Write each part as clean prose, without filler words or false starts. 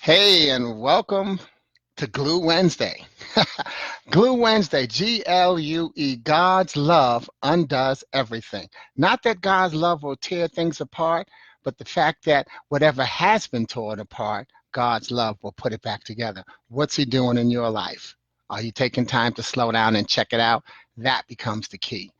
Hey, and welcome to Glue Wednesday. Glue Wednesday, Glue, God's love undoes everything. Not that God's love will tear things apart, but the fact that whatever has been torn apart, God's love will put it back together. What's He doing in your life? Are you taking time to slow down and check it out? That becomes the key.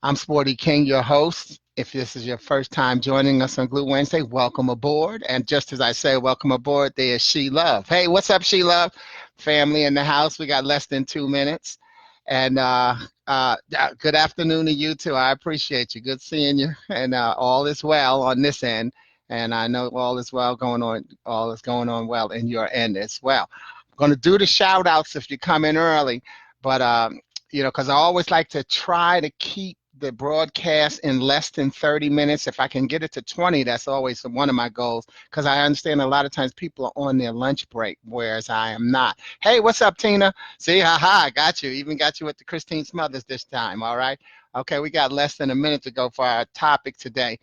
I'm Sporty King, your host. If this is your first time joining us on Glue Wednesday, welcome aboard. And just as I say, welcome aboard, there's She Love. Hey, what's up, She Love? Family in the house. We got less than 2 minutes. And good afternoon to you too. I appreciate you. Good seeing you. And all is well on this end. And I know all is well going on. All is going on well in your end as well. I'm going to do the shout outs if you come in early, but because I always like to try to keep the broadcast in less than 30 minutes. If I can get it to 20, that's always one of my goals, because I understand a lot of times people are on their lunch break, whereas I am not. Hey, what's up, Tina? See, haha, I got you. Even got you with the Christine Smothers this time, all right? Okay, we got less than a minute to go for our topic today.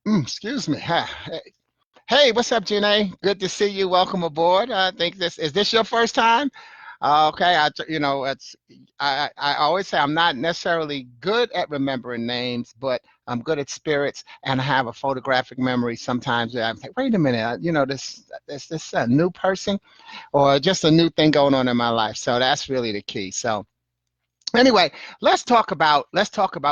Excuse me. Hey, what's up, Janae? Good to see you. Welcome aboard. I think this your first time? Okay, I always say I'm not necessarily good at remembering names, but I'm good at spirits, and I have a photographic memory. Sometimes I'm like, wait a minute, this a new person, or just a new thing going on in my life. So that's really the key. So anyway, let's talk about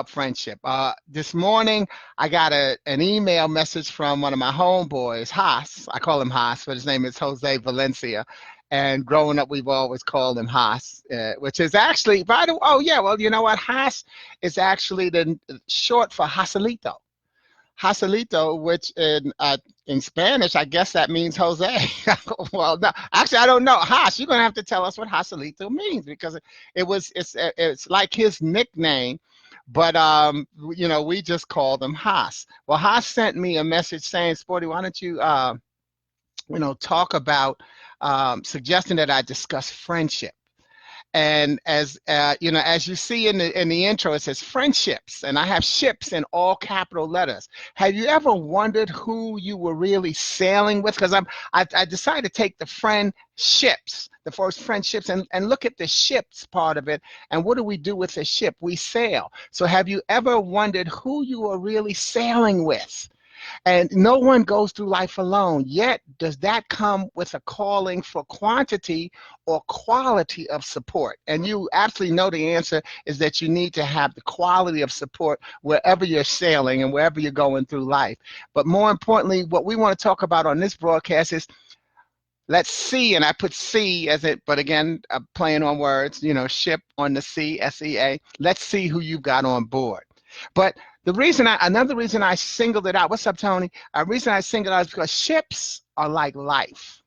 friendship. This morning I got an email message from one of my homeboys, Haas. I call him Haas, but his name is Jose Valencia. And growing up, we've always called him Haas, which is actually, oh yeah, well, you know what? Haas is actually the short for Joselito. Joselito, which in Spanish, I guess that means Jose. Well, no, actually, I don't know. Haas, you're gonna have to tell us what Joselito means, because it's like his nickname, but we just called him Haas. Well, Haas sent me a message saying, Sporty, why don't you talk about suggesting that I discuss friendship. And as you see in the intro, it says friendships, and I have ships in all capital letters. Have you ever wondered who you were really sailing with? Because I decided to take the friendships, the first friendships, and look at the ships part of it. And what do we do with the ship? We sail. So have you ever wondered who you are really sailing with? And no one goes through life alone. Yet, does that come with a calling for quantity or quality of support? And you absolutely know the answer is that you need to have the quality of support wherever you're sailing and wherever you're going through life. But more importantly, what we want to talk about on this broadcast is, let's see, and I put C as it, but again, playing on words, ship on the sea, S-E-A. Let's see who you've got on board. But another reason I singled it out, what's up, Tony? A reason I singled it out is because ships are like life,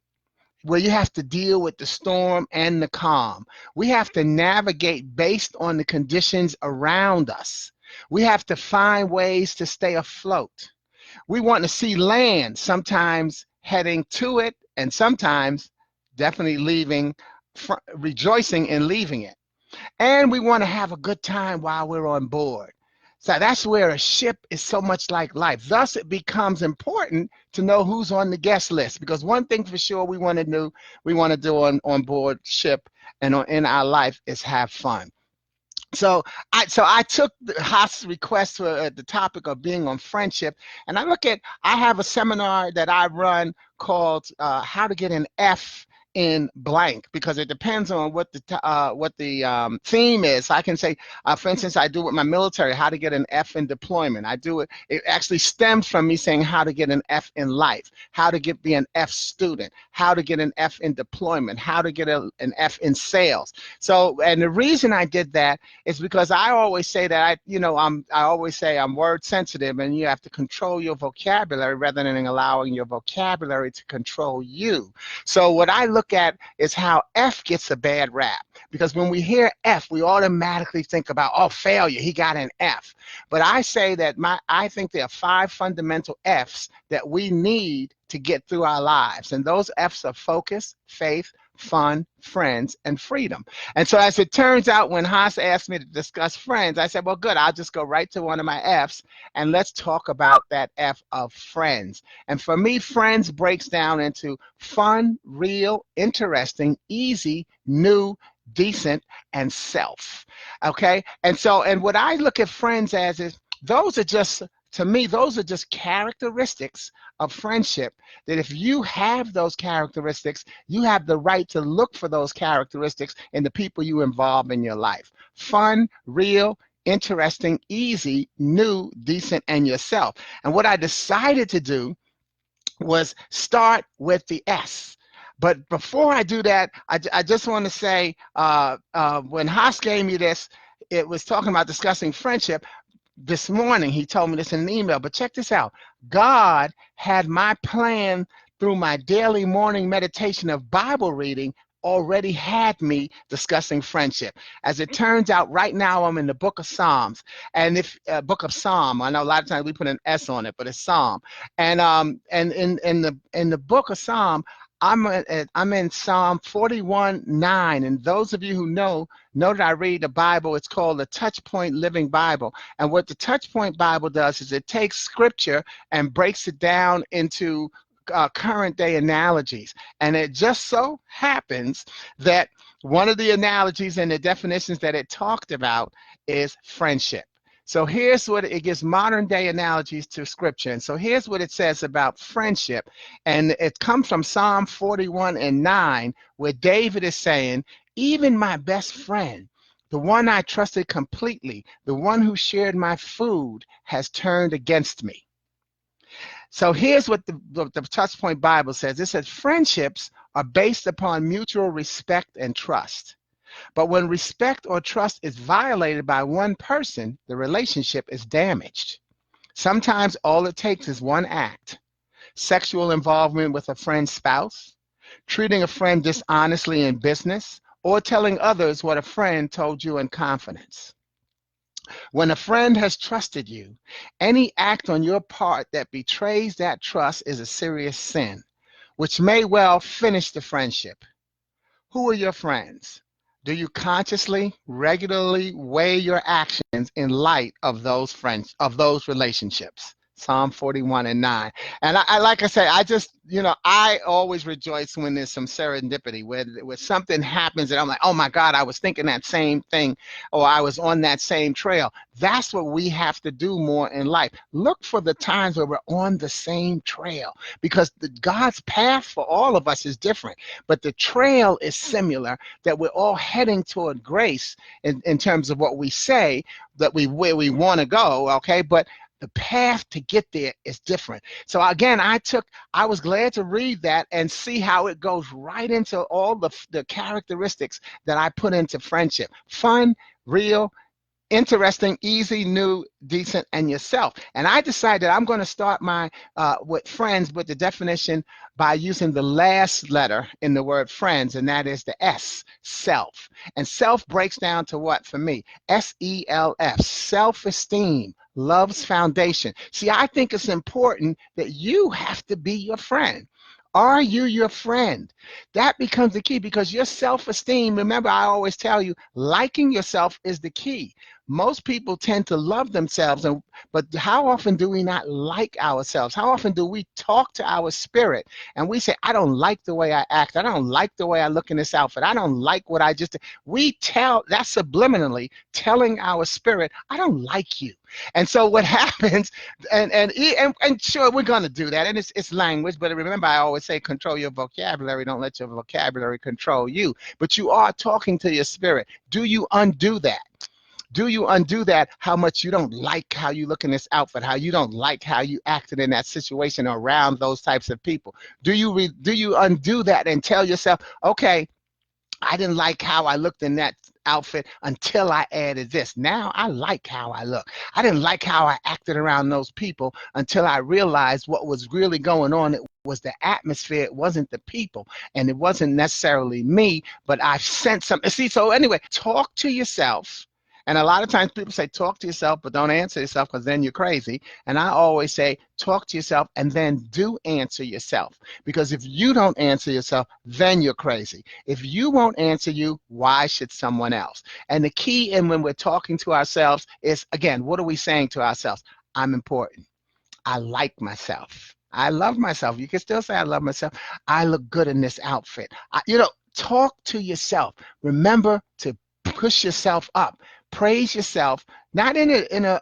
where you have to deal with the storm and the calm. We have to navigate based on the conditions around us. We have to find ways to stay afloat. We want to see land, sometimes heading to it, and sometimes definitely rejoicing in leaving it. And we want to have a good time while we're on board. So that's where a ship is so much like life. Thus, it becomes important to know who's on the guest list, because one thing for sure we want to do on board ship and in our life is have fun. So I took Haas' request for the topic of being on friendship, and I have a seminar that I run called How to Get an F in blank, because it depends on what the theme is. So I can say, for instance, I do with my military, how to get an F in deployment. It actually stems from me saying how to get an F in life, how to be an F student, how to get an F in deployment, how to get an F in sales. So, and the reason I did that is because I always say that I always say I'm word sensitive, and you have to control your vocabulary rather than allowing your vocabulary to control you. So what I look at is how F gets a bad rap, because when we hear F, we automatically think about, oh, failure, he got an F. But I say that I think there are 5 fundamental Fs that we need to get through our lives. And those F's are focus, faith, fun, friends, and freedom. And so as it turns out, when Haas asked me to discuss friends, I said, well, good, I'll just go right to one of my F's and let's talk about that F of friends. And for me, friends breaks down into fun, real, interesting, easy, new, decent, and self. Okay? And what I look at friends as is those are just, to me, those are just characteristics of friendship, that if you have those characteristics, you have the right to look for those characteristics in the people you involve in your life. Fun, real, interesting, easy, new, decent, and yourself. And what I decided to do was start with the S. But before I do that, I just want to say, when Haas gave me this, it was talking about discussing friendship. This morning, he told me this in an email, but check this out. God had my plan through my daily morning meditation of Bible reading already had me discussing friendship. As it turns out, right now I'm in the book of Psalms, and if book of Psalm, I know a lot of times we put an S on it, but it's Psalm. And in the book of Psalm, I'm in Psalm 41:9, and those of you who know that I read the Bible. It's called the Touch Point Living Bible. And what the Touch Point Bible does is it takes scripture and breaks it down into current day analogies. And it just so happens that one of the analogies and the definitions that it talked about is friendship. So here's what it gives modern day analogies to scripture. And so here's what it says about friendship. And it comes from Psalm 41:9, where David is saying, even my best friend, the one I trusted completely, the one who shared my food, has turned against me. So here's what the Touch Point Bible says. It says, friendships are based upon mutual respect and trust. But when respect or trust is violated by one person, the relationship is damaged. Sometimes all it takes is one act: sexual involvement with a friend's spouse, treating a friend dishonestly in business, or telling others what a friend told you in confidence. When a friend has trusted you, any act on your part that betrays that trust is a serious sin, which may well finish the friendship. Who are your friends? Do you consciously, regularly weigh your actions in light of those relationships? Psalm 41:9. And I like I say, I always rejoice when there's some serendipity, where something happens and I'm like, oh my God, I was thinking that same thing, or I was on that same trail. That's what we have to do more in life. Look for the times where we're on the same trail, because God's path for all of us is different, but the trail is similar, that we're all heading toward grace in terms of what we say, that where we want to go, okay? But the path to get there is different. So again, I was glad to read that and see how it goes right into all the characteristics that I put into friendship. Fun, real, interesting, easy, new, decent, and yourself. And I decided I'm going to start my with friends with the definition by using the last letter in the word friends, and that is the S, self. And self breaks down to what for me? SELF, self-esteem, love's foundation. See, I think it's important that you have to be your friend. Are you your friend? That becomes the key, because your self-esteem, remember I always tell you, liking yourself is the key. Most people tend to love themselves, but how often do we not like ourselves? How often do we talk to our spirit and we say, I don't like the way I act. I don't like the way I look in this outfit. I don't like what I just did. We tell, that's subliminally telling our spirit, I don't like you. And so what happens, and sure, we're going to do that, and it's language, but remember I always say control your vocabulary, don't let your vocabulary control you. But you are talking to your spirit. Do you undo that? Do you undo that, how much you don't like how you look in this outfit, how you don't like how you acted in that situation around those types of people? Do you undo that and tell yourself, okay, I didn't like how I looked in that outfit until I added this. Now I like how I look. I didn't like how I acted around those people until I realized what was really going on. It was the atmosphere. It wasn't the people, and it wasn't necessarily me, but I sensed something. See, so anyway, talk to yourself And a lot of times people say, talk to yourself, but don't answer yourself because then you're crazy. And I always say, talk to yourself and then do answer yourself. Because if you don't answer yourself, then you're crazy. If you won't answer you, why should someone else? And the key in when we're talking to ourselves is, again, what are we saying to ourselves? I'm important. I like myself. I love myself. You can still say I love myself. I look good in this outfit. Talk to yourself. Remember to push yourself up. Praise yourself, not in a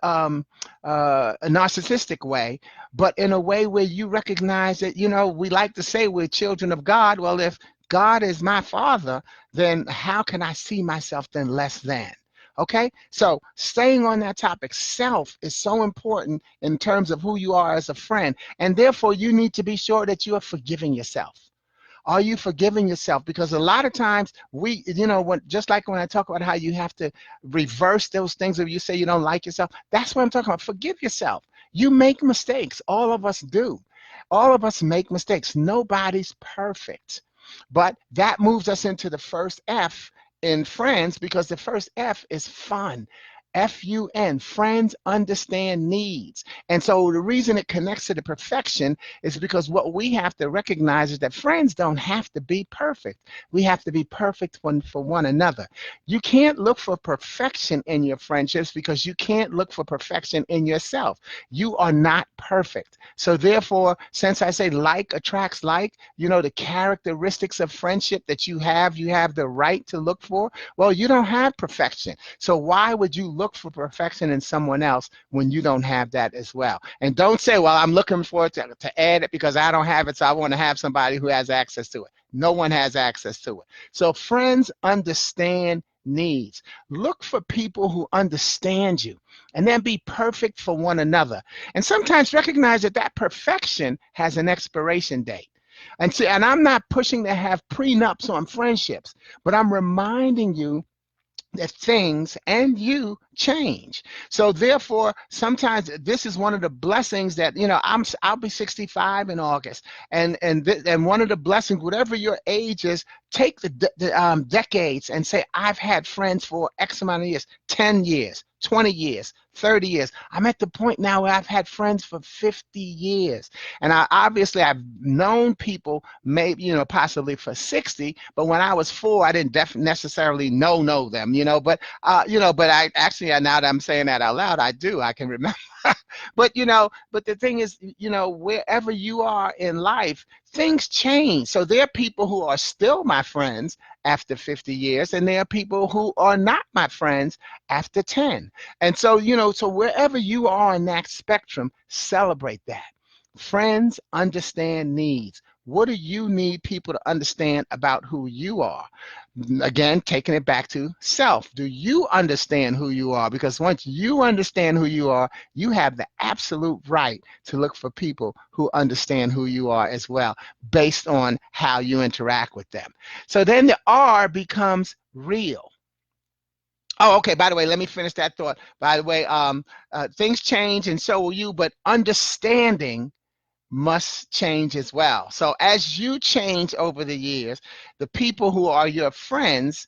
narcissistic way, but in a way where you recognize that, we like to say we're children of God. Well, if God is my father, then how can I see myself then less than? Okay, so staying on that topic, self is so important in terms of who you are as a friend, and therefore you need to be sure that you are forgiving yourself. Are you forgiving yourself? Because a lot of times just like when I talk about how you have to reverse those things, if you say you don't like yourself, that's what I'm talking about. Forgive yourself. You make mistakes. All of us do. All of us make mistakes. Nobody's perfect. But that moves us into the first F in friends, because the first F is fun. F-U-N, friends understand needs. And so the reason it connects to the perfection is because what we have to recognize is that friends don't have to be perfect. We have to be perfect for one another. You can't look for perfection in your friendships because you can't look for perfection in yourself. You are not perfect. So therefore, since I say like attracts like, the characteristics of friendship that you have the right to look for. Well, you don't have perfection. So why would you look for perfection in someone else when you don't have that as well? And don't say, well, I'm looking for it to add it because I don't have it, so I want to have somebody who has access to it. No one has access to it. So friends understand needs. Look for people who understand you and then be perfect for one another. And sometimes recognize that perfection has an expiration date. And I'm not pushing to have prenups on friendships, but I'm reminding you that things and you change. So therefore, sometimes this is one of the blessings that I'll be 65 in August, and one of the blessings, whatever your age is, take the decades and say I've had friends for X amount of years, 10 years, 20 years, 30 years. I'm at the point now where I've had friends for 50 years. And I've known people maybe, possibly for 60, but when I was 4, I didn't necessarily know them, but I actually, now that I'm saying that out loud, I can remember. But the thing is, wherever you are in life, things change. So there are people who are still my friends after 50 years, and there are people who are not my friends after 10. And so, so wherever you are in that spectrum, celebrate that. Friends understand needs. What do you need people to understand about who you are? Again, taking it back to self. Do you understand who you are? Because once you understand who you are, you have the absolute right to look for people who understand who you are as well, based on how you interact with them. So then the R becomes real. Oh, okay. By the way, let me finish that thought. By the way, things change and so will you, but understanding must change as well. So as you change over the years, the people who are your friends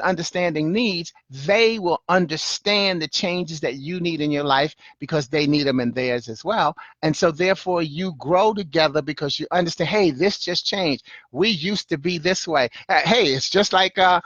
understanding needs, they will understand the changes that you need in your life because they need them in theirs as well. And so therefore you grow together because you understand, hey, this just changed. We used to be this way. Hey, it's just like I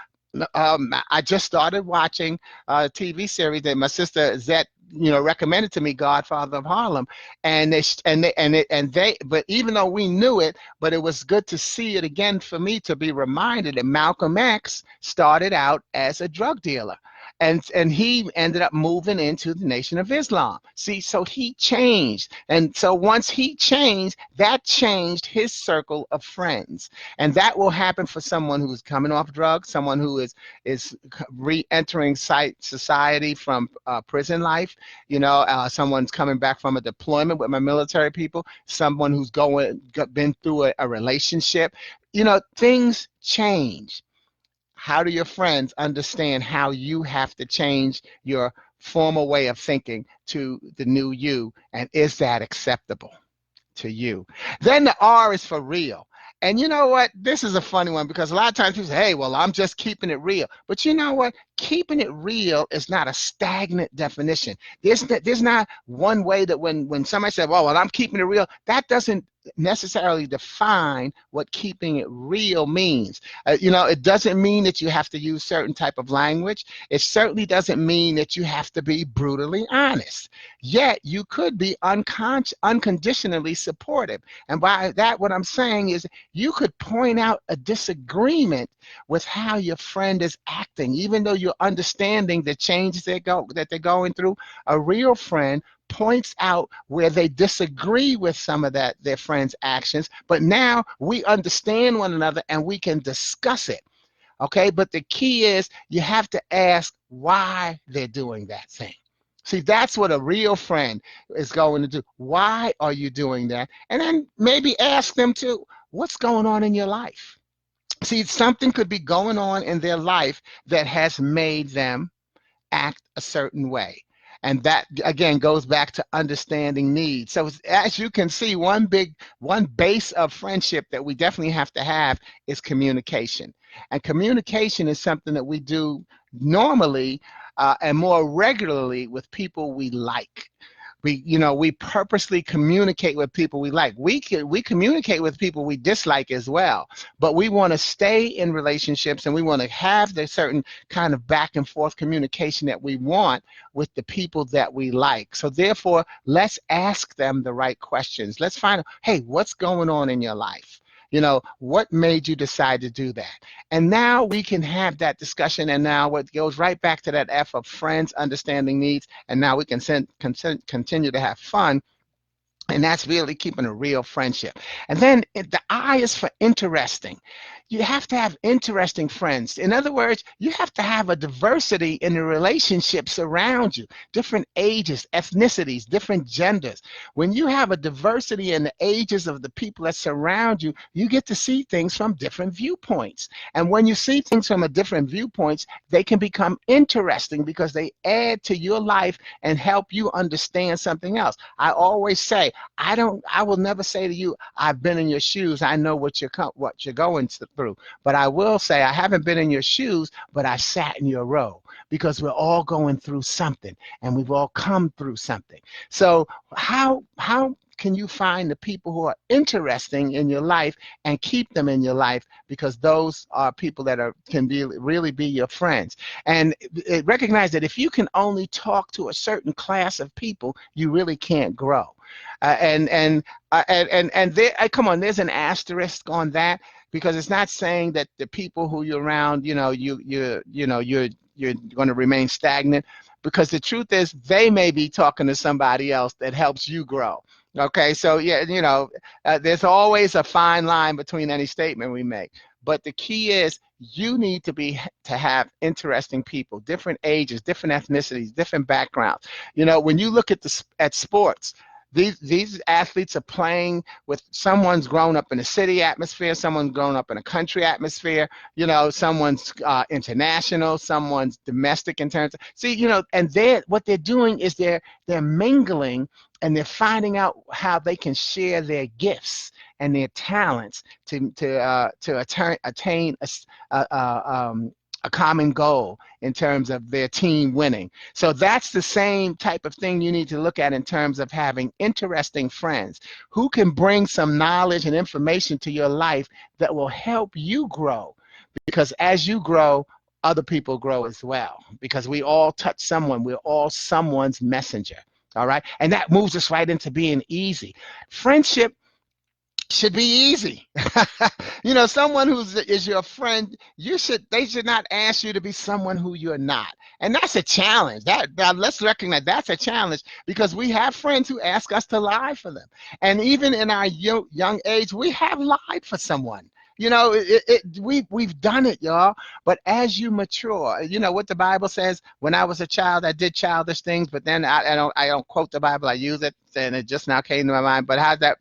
just started watching a TV series that my sister Zet recommended to me, Godfather of Harlem, and but even though we knew it, but it was good to see it again for me to be reminded that Malcolm X started out as a drug dealer, and he ended up moving into the Nation of Islam. See, so he changed, and so once he changed, that changed his circle of friends, and that will happen for someone who's coming off drugs, someone who is re-entering society from prison life. Someone's coming back from a deployment with my military people, someone who's been through a relationship. Things change. How do your friends understand how you have to change your former way of thinking to the new you? And is that acceptable to you? Then the R is for real. And you know what? This is a funny one because a lot of times people say, hey, well, I'm just keeping it real. But you know what? Keeping it real is not a stagnant definition. There's not one way that when somebody says, well, I'm keeping it real, that doesn't necessarily define what keeping it real means. It doesn't mean that you have to use certain type of language. It certainly doesn't mean that you have to be brutally honest. Yet you could be unconditionally supportive. And by that, what I'm saying is you could point out a disagreement with how your friend is acting, even though you're understanding the changes that they're going through. A real friend points out where they disagree with some of their friend's actions, but now we understand one another and we can discuss it. Okay, but the key is you have to ask why they're doing that thing. See, that's what a real friend is going to do. Why are you doing that? And then maybe ask them to, what's going on in your life? See, something could be going on in their life that has made them act a certain way. And that again goes back to understanding needs. So as you can see, one base of friendship that we definitely have to have is communication. And communication is something that we do normally and more regularly with people we like. We purposely communicate with people we like. We communicate with people we dislike as well, but we want to stay in relationships and we want to have the certain kind of back and forth communication that we want with the people that we like. So therefore, let's ask them the right questions. Let's find out, hey, what's going on in your life? What made you decide to do that? And now we can have that discussion, and now it goes right back to that F of friends understanding needs, and now we can continue to have fun. And that's really keeping a real friendship. And then the I is for interesting. You have to have interesting friends. In other words, you have to have a diversity in the relationships around you, different ages, ethnicities, different genders. When you have a diversity in the ages of the people that surround you, you get to see things from different viewpoints. And when you see things from a different viewpoints, they can become interesting because they add to your life and help you understand something else. I always say, I will never say to you, I've been in your shoes, I know what you're going through. But I will say, I haven't been in your shoes, but I sat in your row, because we're all going through something and we've all come through something. So how can you find the people who are interesting in your life and keep them in your life, because those are people that can really be your friends. And recognize that if you can only talk to a certain class of people, you really can't grow. And there, come on, there's an asterisk on that, because it's not saying that the people who you're around, you're going to remain stagnant, because the truth is they may be talking to somebody else that helps you grow. Okay, so yeah, there's always a fine line between any statement we make. But the key is you need to have interesting people, different ages, different ethnicities, different backgrounds. When you look at sports, these athletes are playing with someone's grown up in a city atmosphere, someone's grown up in a country atmosphere, someone's international, someone's domestic in terms of, and what they're doing is they're mingling, and they're finding out how they can share their gifts and their talents to attain a common goal in terms of their team winning. So that's the same type of thing you need to look at in terms of having interesting friends who can bring some knowledge and information to your life that will help you grow. Because as you grow, other people grow as well, because we all touch someone. We're all someone's messenger. All right. And that moves us right into being easy. Friendship should be easy. Someone is your friend, they should not ask you to be someone who you're not. And that's a challenge. Let's recognize that's a challenge, because we have friends who ask us to lie for them. And even in our young age, we have lied for someone. We've done it, y'all. But as you mature, what the Bible says, when I was a child, I did childish things, but then I don't quote the Bible, I use it, and it just now came to my mind. But how that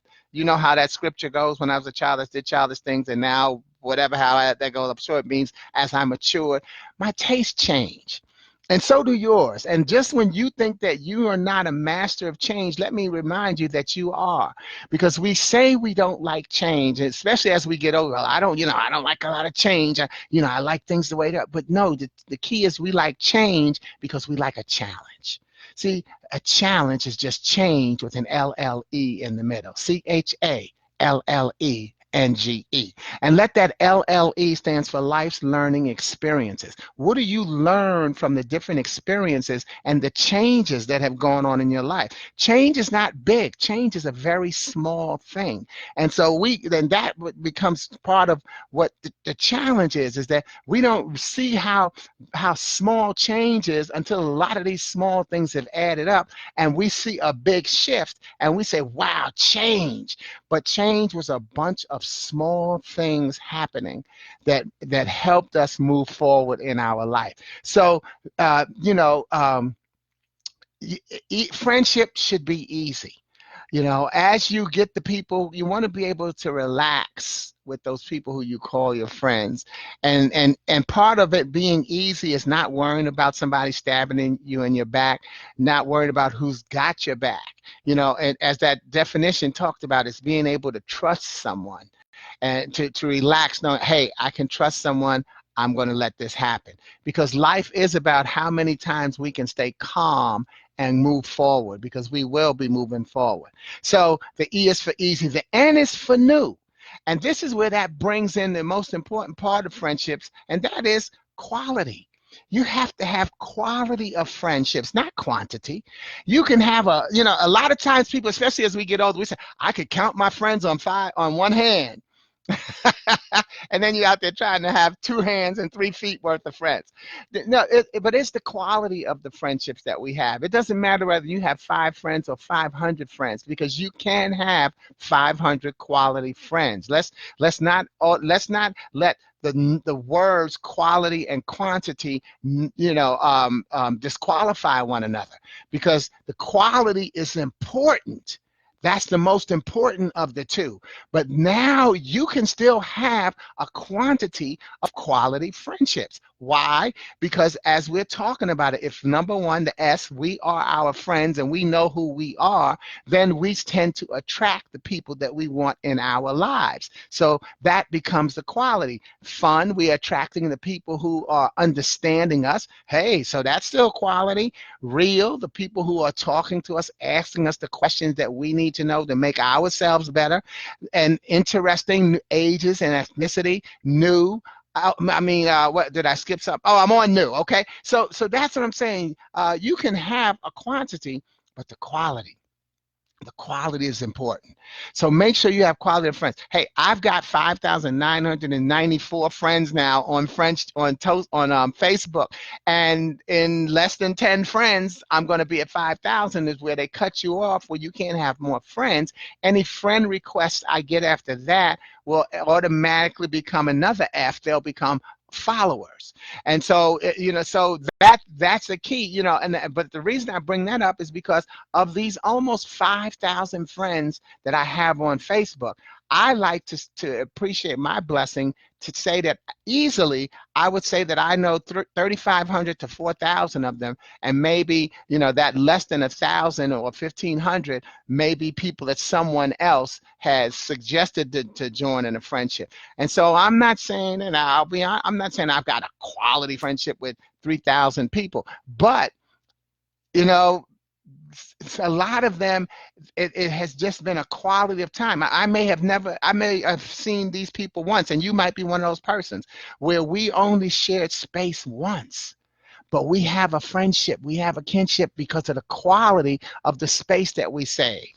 scripture goes, when I was a child, I did childish things, and now how that goes, I'm sure it means as I matured, my taste changed. And so do yours. And just when you think that you are not a master of change, let me remind you that you are. Because we say we don't like change, especially as we get older. Well, I don't like a lot of change. I like things the way they are. But no, the key is we like change because we like a challenge. See, a challenge is just change with an LLE in the middle. CHALLENGE. And let that LLE stands for life's learning experiences. What do you learn from the different experiences and the changes that have gone on in your life? Change is not big. Change is a very small thing. And so then that becomes part of what the challenge is that we don't see how small change is until a lot of these small things have added up and we see a big shift and we say, wow, change. But change was a bunch of small things happening that helped us move forward in our life. So, friendship should be easy. As you get the people, you want to be able to relax with those people who you call your friends. And part of it being easy is not worrying about somebody stabbing you in your back, not worried about who's got your back. And as that definition talked about, is being able to trust someone and to relax, knowing, hey, I can trust someone. I'm going to let this happen. Because life is about how many times we can stay calm and move forward, because we will be moving forward. So the E is for easy. The N is for new. And this is where that brings in the most important part of friendships, and that is quality. You have to have quality of friendships, not quantity. You can have a lot of times people, especially as we get older, we say, I could count my friends on one hand. And then you're out there trying to have 2 hands and 3 feet worth of friends. No, but it's the quality of the friendships that we have. It doesn't matter whether you have 5 friends or 500 friends, because you can have 500 quality friends. Let's not let the words quality and quantity disqualify one another, because the quality is important. That's the most important of the two. But now you can still have a quantity of quality friendships. Why? Because as we're talking about it, if number one, the S, we are our friends and we know who we are, then we tend to attract the people that we want in our lives. So that becomes the quality. Fun, we're attracting the people who are understanding us. Hey, so that's still quality. Real, the people who are talking to us, asking us the questions that we need to know to make ourselves better. And interesting, ages and ethnicity. New, what did I skip something? Oh, I'm on new. Okay, so that's what I'm saying. You can have a quantity, but the quality is important. So make sure you have quality of friends. Hey, I've got 5,994 friends now on Facebook, and in less than 10 friends, I'm going to be at 5,000. Is where they cut you off, where you can't have more friends. Any friend requests I get after that will automatically become another F. They'll become followers. And so so that's the key. But the reason I bring that up is because of these almost 5,000 friends that I have on Facebook. I like to appreciate my blessing to say that easily I would say that I know 3,500 to 4,000 of them, and maybe that less than 1,000 or 1,500 may be people that someone else has suggested to join in a friendship. And so I'm not saying, and I'm not saying I've got a quality friendship with 3,000 people, but a lot of them, it has just been a quality of time. I may have seen these people once, and you might be one of those persons where we only shared space once, but we have a friendship, we have a kinship because of the quality of the space that we shared.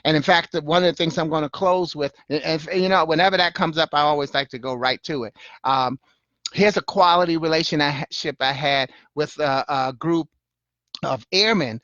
And in fact, one of the things I'm going to close with, and whenever that comes up, I always like to go right to it. Here's a quality relationship I had with a group of airmen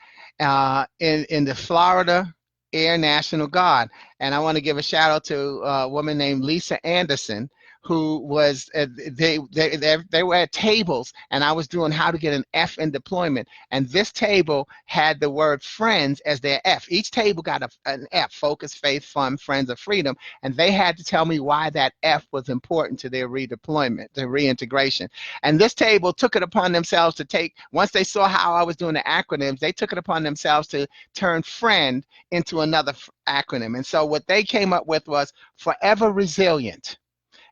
in the Florida Air National Guard. And I want to give a shout out to a woman named Lisa Anderson, who was they were at tables, and I was doing how to get an F in deployment, and this table had the word friends as their F. Each table got an F: focus, faith, fun, friends, or freedom, and they had to tell me why that F was important to their redeployment, their reintegration. And this table took it upon themselves to take, once they saw how I was doing the acronyms, they took it upon themselves to turn friend into another acronym. And so what they came up with was forever resilient,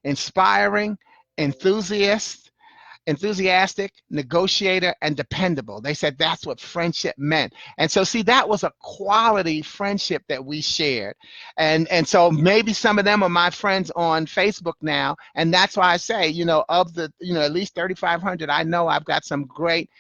inspiring, enthusiastic, negotiator, and dependable. They said that's what friendship meant. And so, see, that was a quality friendship that we shared. And so maybe some of them are my friends on Facebook now. And that's why I say, of the, at least 3,500, I know I've got some great,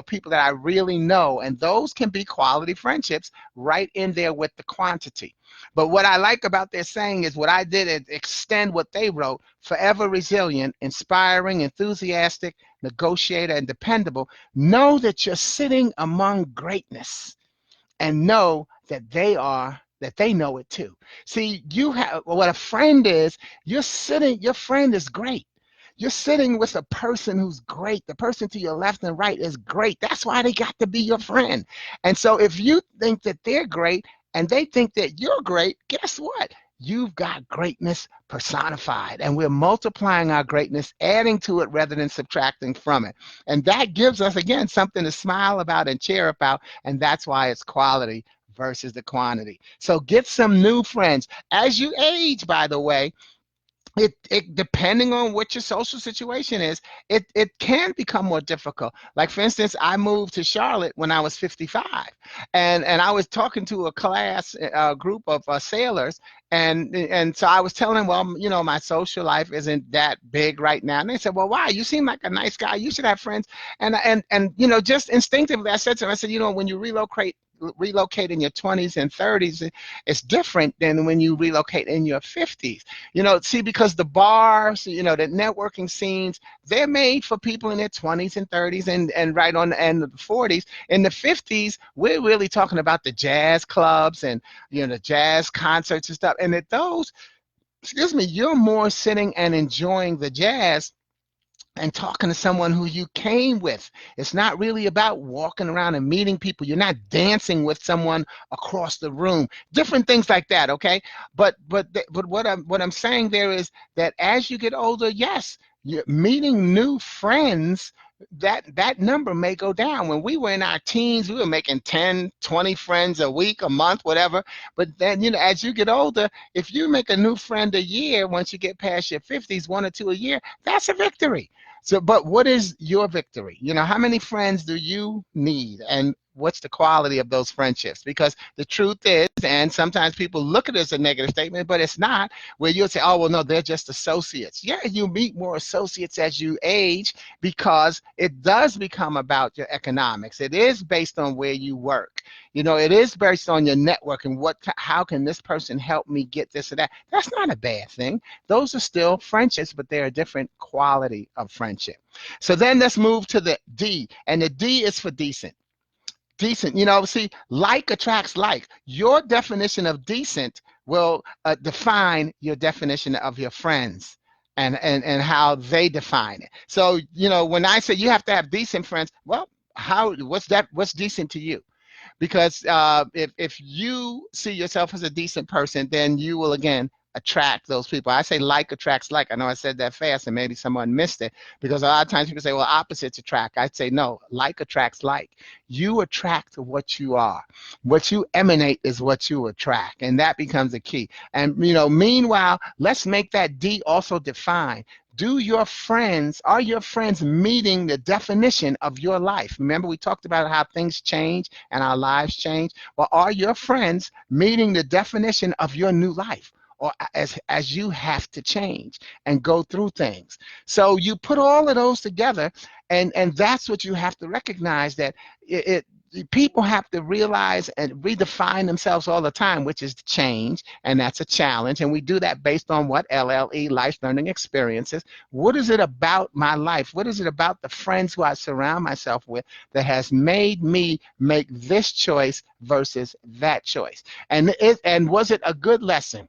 people that I really know. And those can be quality friendships right in there with the quantity. But what I like about their saying is what I did is extend what they wrote: forever resilient, inspiring, enthusiastic, negotiator, and dependable. Know that you're sitting among greatness, and know that they know it too. See, what a friend is, your friend is great. You're sitting with a person who's great. The person to your left and right is great. That's why they got to be your friend. And so if you think that they're great and they think that you're great, guess what? You've got greatness personified, and we're multiplying our greatness, adding to it rather than subtracting from it. And that gives us, again, something to smile about and cheer about, and that's why it's quality versus the quantity. So get some new friends. As you age, by the way, it depending on what your social situation is, it can become more difficult. Like, for instance, I moved to Charlotte when I was 55, and I was talking to a group of sailors, and so I was telling them, well, my social life isn't that big right now, and they said, well, why? You seem like a nice guy. You should have friends. And just instinctively, I said to them, I said, when you relocate in your 20s and 30s, it's different than when you relocate in your 50s. See, because the bars, the networking scenes, they're made for people in their 20s and 30s and right on the end of the 40s. In the 50s, we're really talking about the jazz clubs and the jazz concerts and stuff. And at those, you're more sitting and enjoying the jazz and talking to someone who you came with. It's not really about walking around and meeting people. You're not dancing with someone across the room. Different things like that, okay? But what I'm saying there is that as you get older, yes, you're meeting new friends. That number may go down. When we were in our teens, we were making 10, 20 friends a week, a month, whatever. But then, as you get older, if you make a new friend a year, once you get past your 50s, one or two a year, that's a victory. So, but what is your victory? How many friends do you need? And what's the quality of those friendships? Because the truth is, and sometimes people look at it as a negative statement, but it's not, where you'll say, oh, well, no, they're just associates. Yeah, you meet more associates as you age, because it does become about your economics. It is based on where you work. It is based on your network and how can this person help me get this or that. That's not a bad thing. Those are still friendships, but they're a different quality of friendship. So then let's move to the D, and the D is for decent. Decent, see, like attracts like. Your definition of decent will define your definition of your friends and how they define it. So, when I say you have to have decent friends, well, what's decent to you? Because if you see yourself as a decent person, then you will, again, attract those people. I say like attracts like. I know I said that fast and maybe someone missed it, because a lot of times people say, well, opposites attract. I'd say no, like attracts like. You attract what you are. What you emanate is what you attract, and that becomes the key. And meanwhile, let's make that D also define. Are your friends meeting the definition of your life? Remember, we talked about how things change and our lives change. Well, are your friends meeting the definition of your new life? Or as you have to change and go through things. So you put all of those together, and that's what you have to recognize, that people have to realize and redefine themselves all the time, which is change, and that's a challenge. And we do that based on what? LLE, life learning experiences. What is it about my life? What is it about the friends who I surround myself with that has made me make this choice versus that choice? And was it a good lesson?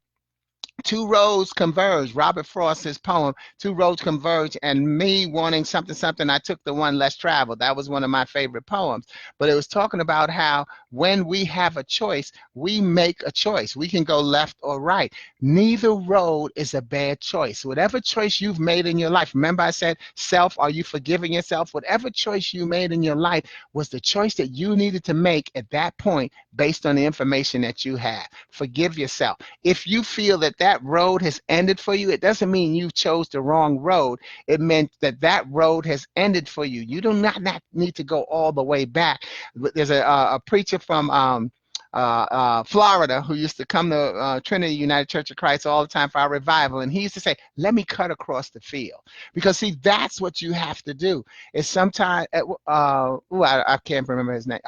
two roads converge. Robert Frost's poem, Two Roads Converge, and me wanting something, something, I took the one less traveled. That was one of my favorite poems. But it was talking about how when we have a choice, we make a choice. We can go left or right. Neither road is a bad choice. Whatever choice you've made in your life, remember I said, self, are you forgiving yourself? Whatever choice you made in your life was the choice that you needed to make at that point based on the information that you have. Forgive yourself. If you feel that that road has ended for you, it doesn't mean you chose the wrong road. It meant that that road has ended for you. You do not need to go all the way back. There's a preacher from Florida who used to come to Trinity United Church of Christ all the time for our revival, and he used to say, let me cut across the field. Because see, that's what you have to do. Is sometimes I can't remember his name.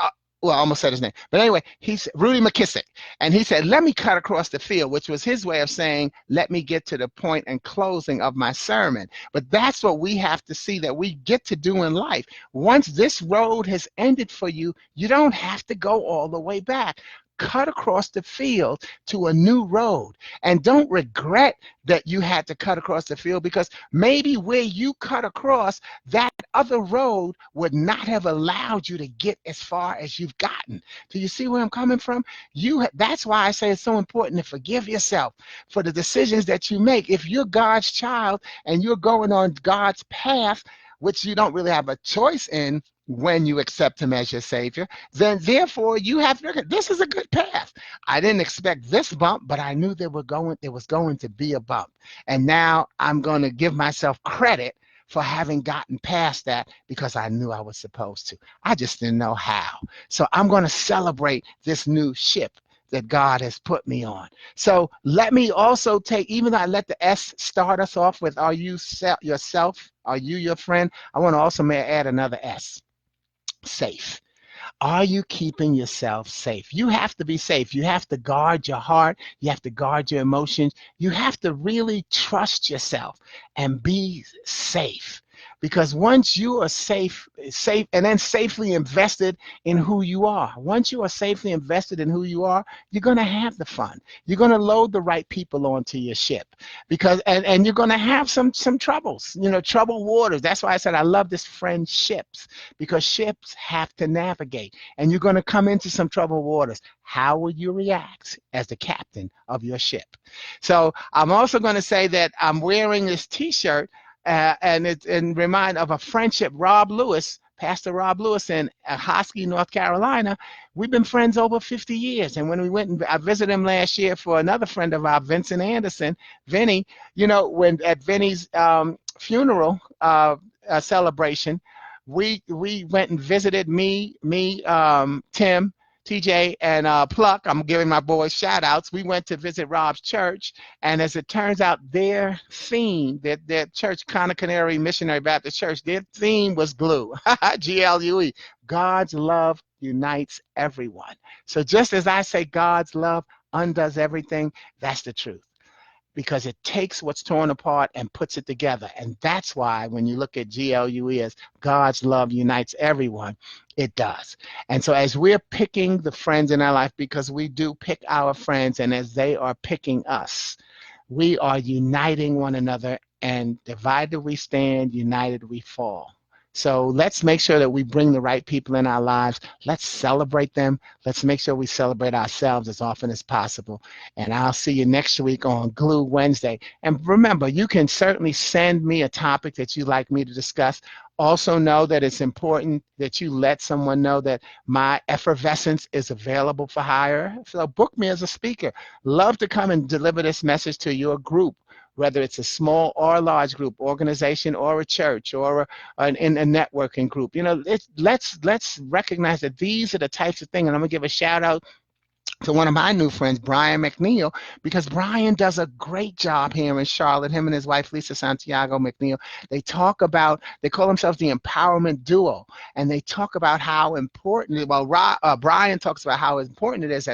Well, I almost said his name. But anyway, he's Rudy McKissick. And he said, let me cut across the field, which was his way of saying, let me get to the point and closing of my sermon. But that's what we have to see that we get to do in life. Once this road has ended for you, you don't have to go all the way back. Cut across the field to a new road, and don't regret that you had to cut across the field, because maybe where you cut across, that other road would not have allowed you to get as far as you've gotten. Do you see where I'm coming from? That's why I say it's so important to forgive yourself for the decisions that you make. If you're God's child and you're going on God's path, which you don't really have a choice in when you accept him as your savior, then therefore you have to reckon, this is a good path. I didn't expect this bump, but I knew there was going to be a bump. And now I'm going to give myself credit for having gotten past that, because I knew I was supposed to. I just didn't know how. So I'm going to celebrate this new ship that God has put me on. So let me also take, even though I let the S start us off with, are you yourself? Are you your friend? I want to also add another S, safe. Are you keeping yourself safe? You have to be safe. You have to guard your heart. You have to guard your emotions. You have to really trust yourself and be safe. Because once you are safe, and then safely invested in who you are. Once you are safely invested in who you are, you're going to have the fun. You're going to load the right people onto your ship, because and you're going to have some troubles, troubled waters. That's why I said I love this friendships, because ships have to navigate, and you're going to come into some troubled waters. How will you react as the captain of your ship? So I'm also going to say that I'm wearing this T-shirt. And it's in remind of a friendship. Pastor Rob Lewis in Hosky, North Carolina. We've been friends over 50 years. And when we went and I visited him last year for another friend of ours, Vincent Anderson, Vinny, when at Vinny's funeral celebration, we went and visited me, Tim, TJ, and Pluck. I'm giving my boys shout outs. We went to visit Rob's church, and as it turns out, their theme, their church, Conner Canary Missionary Baptist Church, their theme was glue. GLUE. God's love unites everyone. So just as I say God's love undoes everything, that's the truth. Because it takes what's torn apart and puts it together. And that's why when you look at GLUE as God's love unites everyone, it does. And so as we're picking the friends in our life, because we do pick our friends, and as they are picking us, we are uniting one another, and divided we stand, united we fall. So let's make sure that we bring the right people in our lives. Let's celebrate them. Let's make sure we celebrate ourselves as often as possible. And I'll see you next week on Glue Wednesday. And remember, you can certainly send me a topic that you'd like me to discuss. Also know that it's important that you let someone know that my effervescence is available for hire. So book me as a speaker. Love to come and deliver this message to your group, whether it's a small or a large group, organization or a church or a networking group. Let's recognize that these are the types of things. And I'm going to give a shout out to one of my new friends, Brian McNeil, because Brian does a great job here in Charlotte. Him and his wife, Lisa Santiago McNeil, they call themselves the empowerment duo. And they talk about how important, Brian talks about how important it is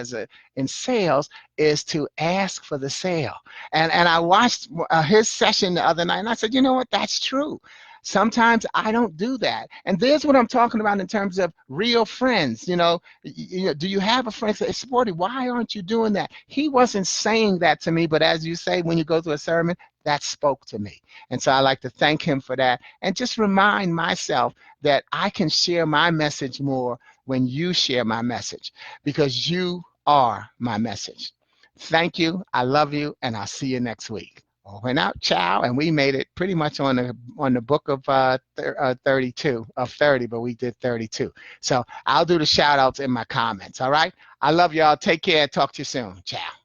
in sales is to ask for the sale. And I watched his session the other night, and I said, you know what, that's true. Sometimes I don't do that. And there's what I'm talking about in terms of real friends. Do you have a friend say, Sporty, why aren't you doing that? He wasn't saying that to me, but as you say, when you go through a sermon, that spoke to me. And so I like to thank him for that and just remind myself that I can share my message more when you share my message, because you are my message. Thank you. I love you, and I'll see you next week. Over and out, ciao. And we made it pretty much on the book of 32 of 30, but we did 32. So I'll do the shout outs in my comments. All right. I love y'all. Take care. Talk to you soon. Ciao.